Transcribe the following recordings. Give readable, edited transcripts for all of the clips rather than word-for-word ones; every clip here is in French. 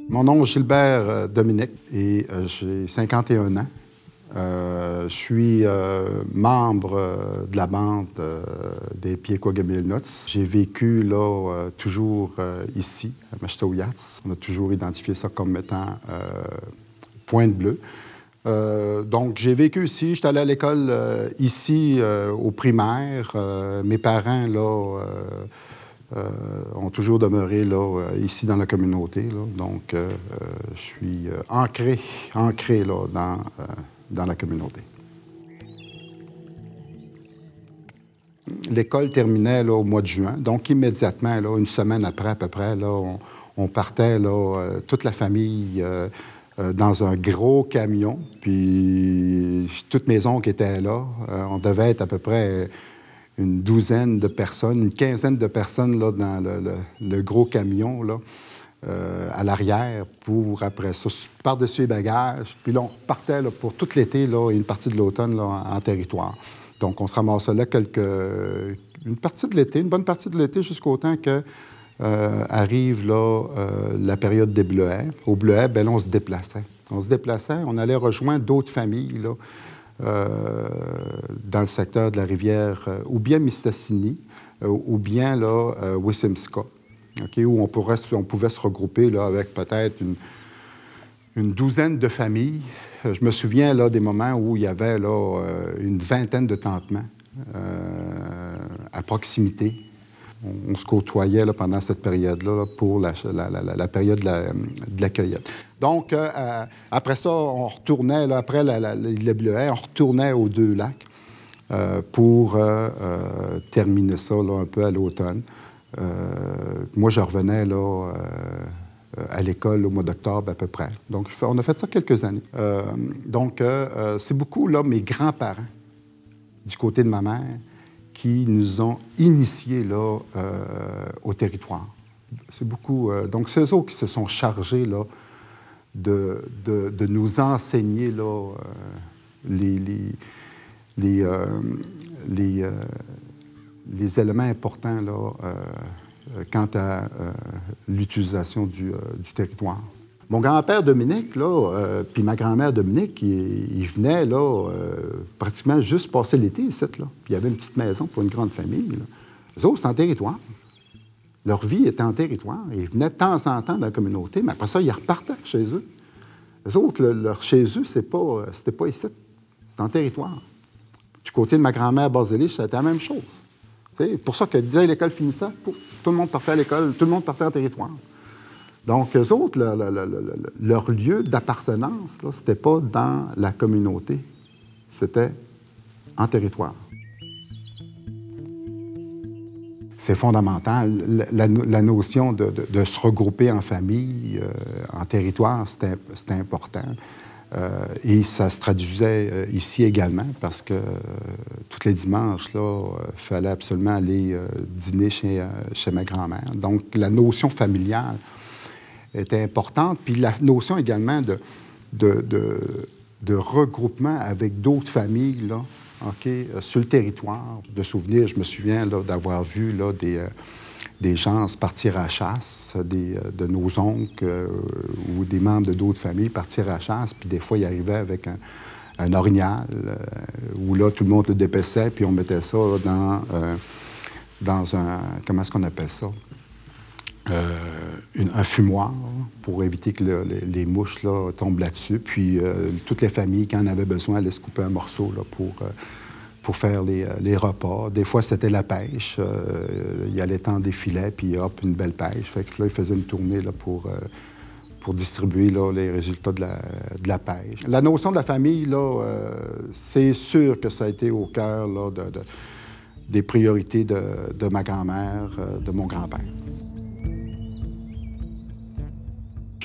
Mon nom est Gilbert Dominique et j'ai 51 ans. Je suis membre de la bande des Pied-Quoi-Gamil-Nuts. J'ai vécu là, toujours ici, à Machtoyats. On a toujours identifié ça comme étant Pointe-Bleue. Donc, j'ai vécu ici. J'étais allé à l'école ici, au primaire. Mes parents, là, ont toujours demeuré là, ici dans la communauté. Là. Donc, je suis ancré là, dans la communauté. L'école terminait là, au mois de juin. Donc, immédiatement, là, une semaine après, à peu près, là, on partait, là, toute la famille, dans un gros camion. Puis, toutes mes oncles étaient là. On devait être à peu près une douzaine de personnes, une quinzaine de personnes là, dans le gros camion, là, à l'arrière, pour après ça, par-dessus les bagages. Puis là, on repartait là, pour tout l'été là, et une partie de l'automne là, en territoire. Donc, on se ramassait là une partie de l'été, une bonne partie de l'été, jusqu'au temps que arrive là, la période des bleuets. Au bleuet, bien là, on se déplaçait. On allait rejoindre d'autres familles, là, dans le secteur de la rivière, ou bien Mistassini, ou bien là, Wissemska, okay, où on pouvait se regrouper là, avec peut-être une douzaine de familles. Je me souviens là, des moments où il y avait là, une vingtaine de tentements à proximité. On se côtoyait là, pendant cette période-là là, pour la période de la cueillette. Donc, après ça, on retournait, là, après les bleuets, on retournait aux deux lacs pour terminer ça là, un peu à l'automne. Moi, je revenais là, à l'école au mois d'octobre à peu près. Donc, on a fait ça quelques années. Donc, c'est beaucoup là, mes grands-parents, du côté de ma mère, qui nous ont initiés là, au territoire. C'est beaucoup. Donc, c'est eux autres qui se sont chargés là, de nous enseigner là, les éléments importants là, quant à l'utilisation du territoire. Mon grand-père Dominique, là, puis ma grand-mère Dominique, ils venaient là, pratiquement juste passer l'été ici. Là. Puis il y avait une petite maison pour une grande famille. Là. Eux autres, c'était en territoire. Leur vie était en territoire. Ils venaient de temps en temps dans la communauté, mais après ça, ils repartaient chez eux. Eux autres, leur chez eux, c'était pas ici. C'était en territoire. Du côté de ma grand-mère Basélich, c'était la même chose. C'est pour ça que dès l'école finissait, tout le monde partait à l'école, tout le monde partait en territoire. Donc, eux autres, leur lieu d'appartenance, c'était pas dans la communauté, c'était en territoire. C'est fondamental. La notion de se regrouper en famille, en territoire, c'était important. Et ça se traduisait ici également, parce que tous les dimanches, il fallait absolument aller dîner chez ma grand-mère. Donc, la notion familiale était importante. Puis la notion également de regroupement avec d'autres familles là, okay, sur le territoire. De souvenirs, je me souviens là, d'avoir vu là, des gens partir à la chasse, de nos oncles ou des membres de d'autres familles partir à la chasse. Puis des fois, ils arrivaient avec un orignal où là, tout le monde le dépaissait, puis on mettait ça dans un... Comment est-ce qu'on appelle ça? Un fumoir pour éviter que les mouches là, tombent là-dessus. Puis toutes les familles, quand on avait besoin, allaient se couper un morceau là, pour faire les repas. Des fois, c'était la pêche. Il allait tendre des filets, puis hop, une belle pêche. Fait que là, il faisait une tournée là, pour distribuer là, les résultats de la pêche. La notion de la famille, là, c'est sûr que ça a été au cœur là, des priorités de ma grand-mère, de mon grand-père.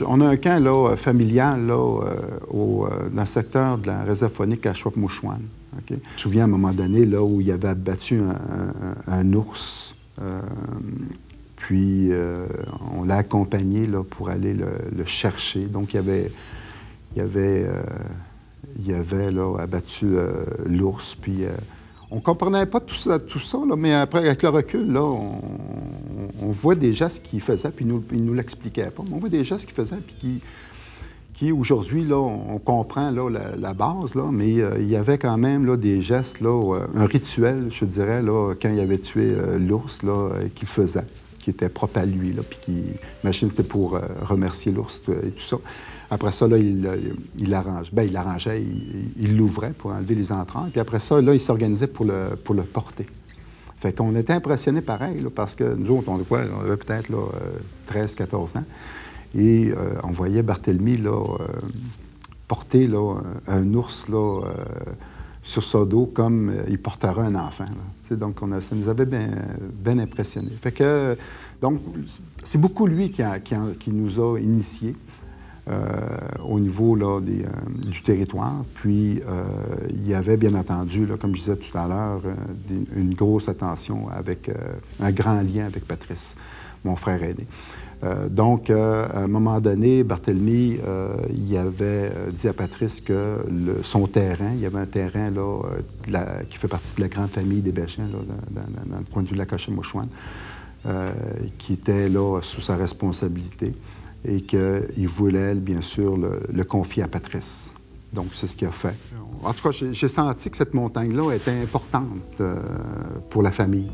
On a un camp là, familial là, dans le secteur de la réserve faunique à Chouap-Mouchouane. Okay? Je me souviens à un moment donné là, où il avait abattu un ours. Puis on l'a accompagné là, pour aller le chercher. Donc il y avait il avait là, abattu l'ours. Puis on ne comprenait pas tout ça là, mais après, avec le recul, là, on voit des gestes qu'il faisait, puis il nous l'expliquait pas. Mais on voit des gestes qu'il faisait, puis qui aujourd'hui, là, on comprend là, la base, là, mais il y avait quand même là, des gestes, là, un rituel, je dirais, là, quand il avait tué l'ours, là, qu'il faisait, qui était propre à lui, là, puis qui, imagine, c'était pour remercier l'ours et tout ça. Après ça, là, il arrangeait, il l'ouvrait pour enlever les entrailles, puis après ça, là, il s'organisait pour le porter. Fait qu'on était impressionnés pareil, là, parce que nous autres, on avait peut-être 13, 14 ans. Et on voyait Barthélemy là, porter là, un ours là, sur son dos comme il porterait un enfant. Donc, ça nous avait bien impressionnés. Fait que, donc, c'est beaucoup lui qui nous a initiés au niveau là, du territoire. Puis, il y avait, bien entendu, là, comme je disais tout à l'heure, une grosse attention avec un grand lien avec Patrice, mon frère aîné. Donc, à un moment donné, Barthélemy, il avait dit à Patrice que son terrain, il y avait un terrain là, qui fait partie de la grande famille des Béchins, là, dans le coin de la Coche-Mouchouane, qui était là sous sa responsabilité et qu'il voulait, bien sûr, le confier à Patrice. Donc, c'est ce qu'il a fait. En tout cas, j'ai senti que cette montagne-là était importante pour la famille.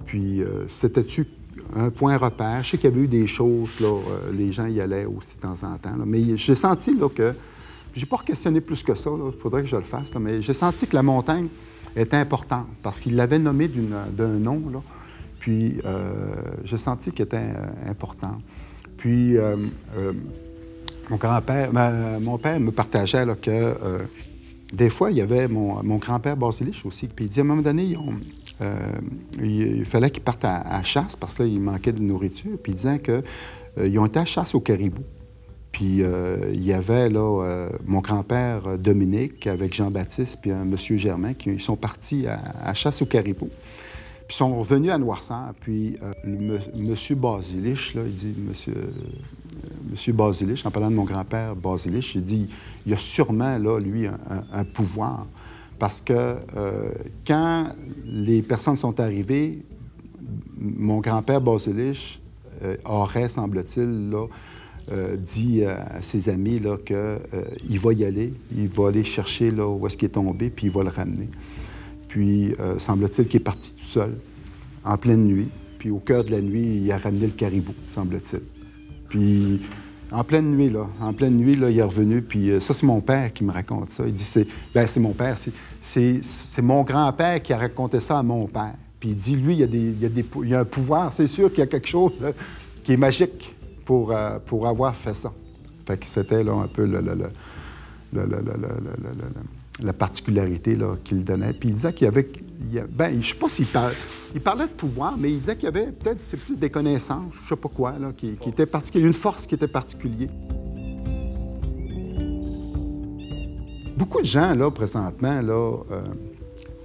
Puis, c'était-tu un point repère? Je sais qu'il y avait eu des choses, là, les gens y allaient aussi de temps en temps, là, mais j'ai senti là, que, je n'ai pas questionné plus que ça, il faudrait que je le fasse, là, mais j'ai senti que la montagne était importante, parce qu'il l'avait nommée d'un nom, là, puis j'ai senti qu'elle était importante. Puis, mon grand-père, mon père me partageait là, que des fois, il y avait mon grand-père Basilich aussi, puis il dit à un moment donné, il fallait qu'ils partent à chasse parce que là, il manquait de nourriture. Puis il disait qu'ils ont été à chasse au caribou. Puis il y avait là mon grand-père Dominique avec Jean-Baptiste puis un monsieur Germain qui sont partis à chasse au caribou. Puis ils sont revenus à Noirceur. Puis monsieur Basilich, là, il dit, monsieur Basilich, en parlant de mon grand-père Basilich, il dit, il a sûrement, là, lui, un pouvoir. Parce que quand les personnes sont arrivées, mon grand-père Basilich aurait, semble-t-il, là, dit à ses amis qu'il va y aller, il va aller chercher là, où est-ce qu'il est tombé, puis il va le ramener. Puis, semble-t-il qu'il est parti tout seul, en pleine nuit. Puis, au cœur de la nuit, il a ramené le caribou, semble-t-il. Puis, en pleine nuit, là, il est revenu, puis ça, c'est mon père qui me raconte ça. Il dit, c'est mon père, c'est mon grand-père qui a raconté ça à mon père. Puis il dit, lui, il y a un pouvoir, c'est sûr qu'il y a quelque chose là, qui est magique pour avoir fait ça. Fait que c'était là un peu la particularité qu'il donnait. Puis il disait qu'il y avait... je ne sais pas s'il parlait... Il parlait de pouvoir, mais il disait qu'il y avait peut-être, c'est plus des connaissances, je ne sais pas quoi, là, qui était particulier, une force qui était particulière. Beaucoup de gens, là, présentement, là,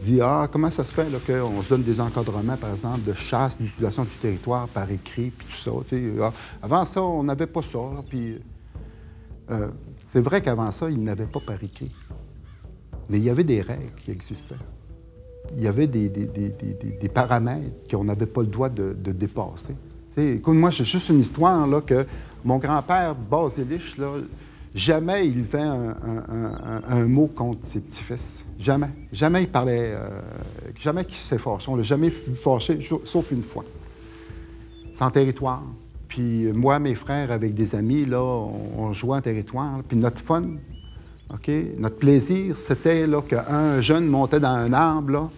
disent « Ah, comment ça se fait qu'on se donne des encadrements, par exemple, de chasse, d'utilisation du territoire par écrit, puis tout ça. » Avant ça, on n'avait pas ça. Là, puis, c'est vrai qu'avant ça, ils n'avaient pas par écrit. Mais il y avait des règles qui existaient. Il y avait des paramètres qu'on n'avait pas le droit de dépasser. Écoute, moi, j'ai juste une histoire là, que mon grand-père Basilich, là, jamais il levait un mot contre ses petits-fils. Jamais. Jamais il parlait, jamais qu'il s'est fâché. On ne l'a jamais fâché, sauf une fois. C'est en territoire. Puis moi, mes frères, avec des amis, là, on jouait en territoire. Puis notre fun, okay, notre plaisir, c'était là, qu'un jeune montait dans un arbre, là,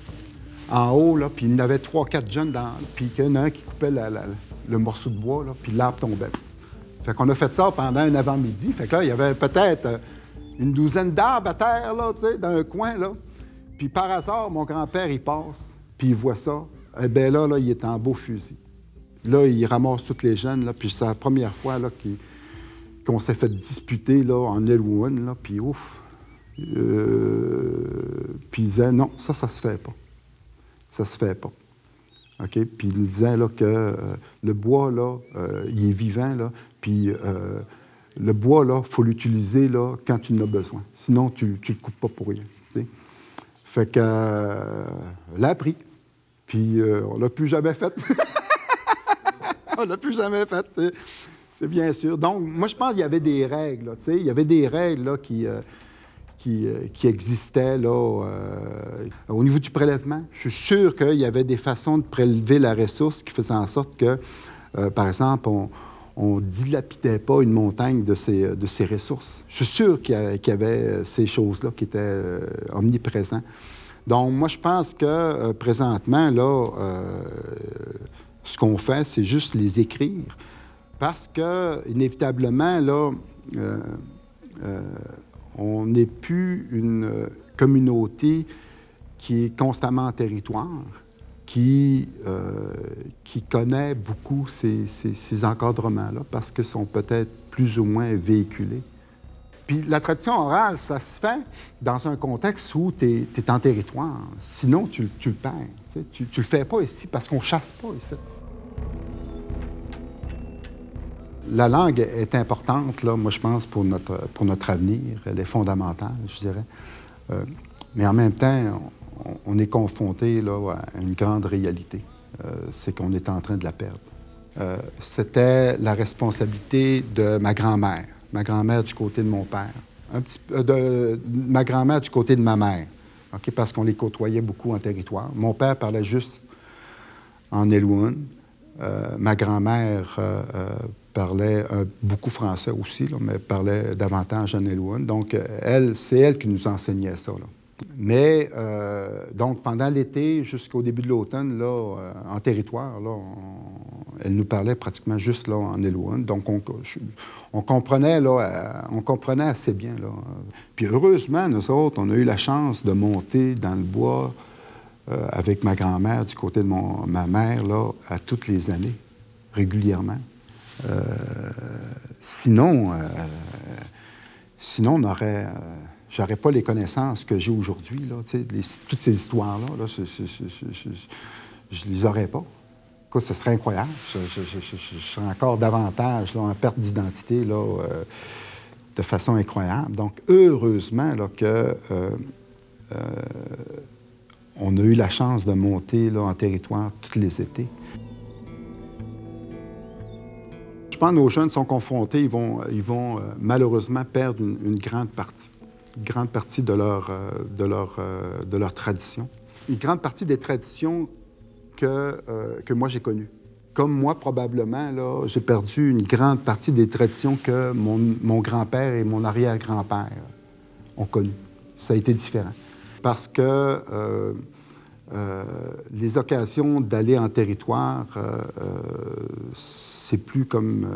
en haut, là, puis il y en avait 3-4 jeunes, puis qu'il y en a un qui coupait le morceau de bois, là, puis l'arbre tombait. Fait qu'on a fait ça pendant un avant-midi. Fait que là, il y avait peut-être une douzaine d'arbres à terre, là, tu sais, dans un coin, là. Puis par hasard, mon grand-père, il passe, puis il voit ça. Eh bien là, il est en beau fusil. Là, il ramasse tous les jeunes, là, puis c'est la première fois, là, qu'on s'est fait disputer, là, en Elwoun, là, puis ouf. Puis il disait, non, ça se fait pas. Ça se fait pas. OK? Puis il nous disait là, que le bois, là, il est vivant, là, puis le bois, il faut l'utiliser quand tu en as besoin. Sinon, tu ne le coupes pas pour rien. T'sais. Fait que, on l'a appris. Puis, on ne l'a plus jamais fait. On ne l'a plus jamais fait. C'est bien sûr. Donc, moi, je pense qu'il y avait des règles. Là, il y avait des règles là, qui existaient là, au niveau du prélèvement. Je suis sûr qu'il y avait des façons de prélever la ressource qui faisaient en sorte que, par exemple, on ne dilapidait pas une montagne de ses ressources. Je suis sûr qu'il y avait ces choses-là qui étaient omniprésentes. Donc, moi, je pense que présentement, là, ce qu'on fait, c'est juste les écrire. Parce que, inévitablement, là, on n'est plus une communauté qui est constamment en territoire, qui connaît beaucoup ces encadrements-là, parce qu'ils sont peut-être plus ou moins véhiculés. Puis la tradition orale, ça se fait dans un contexte où tu es en territoire. Sinon, tu le perds. Tu le fais pas ici parce qu'on chasse pas ici. La langue est importante, là, moi, je pense, pour notre avenir. Elle est fondamentale, je dirais. Mais en même temps, on est confronté là, à une grande réalité. C'est qu'on est en train de la perdre. C'était la responsabilité de ma grand-mère. Ma grand-mère du côté de mon père. Ma grand-mère du côté de ma mère. Okay? Parce qu'on les côtoyait beaucoup en territoire. Mon père parlait juste en Elwyn. Ma grand-mère parlait beaucoup français aussi, là, mais parlait davantage en Elwyn. Donc, c'est elle qui nous enseignait ça. Là. Mais, donc, pendant l'été, jusqu'au début de l'automne, là, en territoire, là, elle nous parlait pratiquement juste là, en Elwyn. Donc, on comprenait assez bien. Là. Puis, heureusement, nous autres, on a eu la chance de monter dans le bois avec ma grand-mère du côté de ma mère, là, à toutes les années, régulièrement. Sinon, j'aurais pas les connaissances que j'ai aujourd'hui, là, toutes ces histoires-là, là, je les aurais pas. Écoute, ce serait incroyable. Je serais encore davantage là, en perte d'identité là, de façon incroyable. Donc, heureusement là, que on a eu la chance de monter là, en territoire tous les étés. Je pense que nos jeunes sont confrontés, ils vont malheureusement perdre une grande partie de leur tradition. Une grande partie des traditions que moi j'ai connues. Comme moi, probablement, là, j'ai perdu une grande partie des traditions que mon grand-père et mon arrière-grand-père ont connues. Ça a été différent. Parce que les occasions d'aller en territoire, c'est plus comme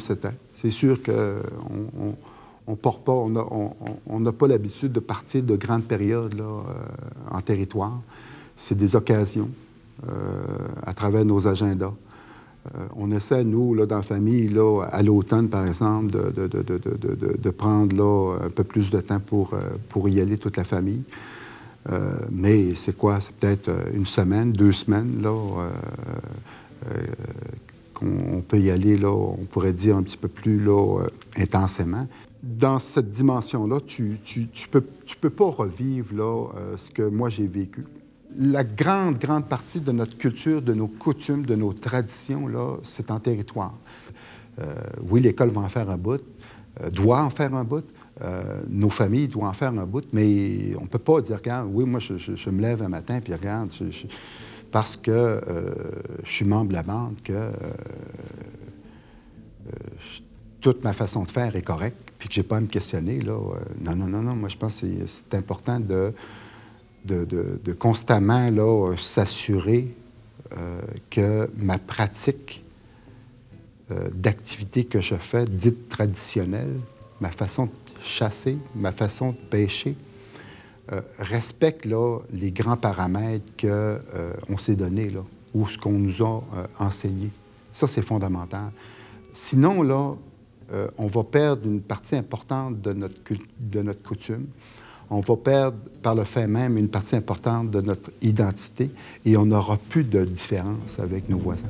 c'était. C'est sûr qu'on n'a pas l'habitude de partir de grandes périodes là, en territoire. C'est des occasions à travers nos agendas. On essaie, nous, là, dans la famille, là, à l'automne, par exemple, de prendre là, un peu plus de temps pour y aller, toute la famille. Mais c'est quoi? C'est peut-être une semaine, 2 semaines, là, qu'on peut y aller, là, on pourrait dire un petit peu plus là, intensément. Dans cette dimension-là, tu peux pas revivre là, ce que moi j'ai vécu. La grande partie de notre culture, de nos coutumes, de nos traditions, là, c'est en territoire. Oui, l'école va en faire un bout, doit en faire un bout. Nos familles doivent en faire un bout, mais on ne peut pas dire, regarde, oui, moi, je me lève un matin, puis regarde, parce que je suis membre de la bande, que toute ma façon de faire est correcte, puis que je n'ai pas à me questionner. Là, non. Moi, je pense que c'est important de constamment là, s'assurer que ma pratique d'activité que je fais, dite traditionnelle, ma façon de chasser, ma façon de pêcher, respecte là, les grands paramètres qu'on s'est donnés, là, ou ce qu'on nous a enseigné. Ça, c'est fondamental. Sinon, là, on va perdre une partie importante de notre coutume. On va perdre, par le fait même, une partie importante de notre identité et on n'aura plus de différence avec nos voisins.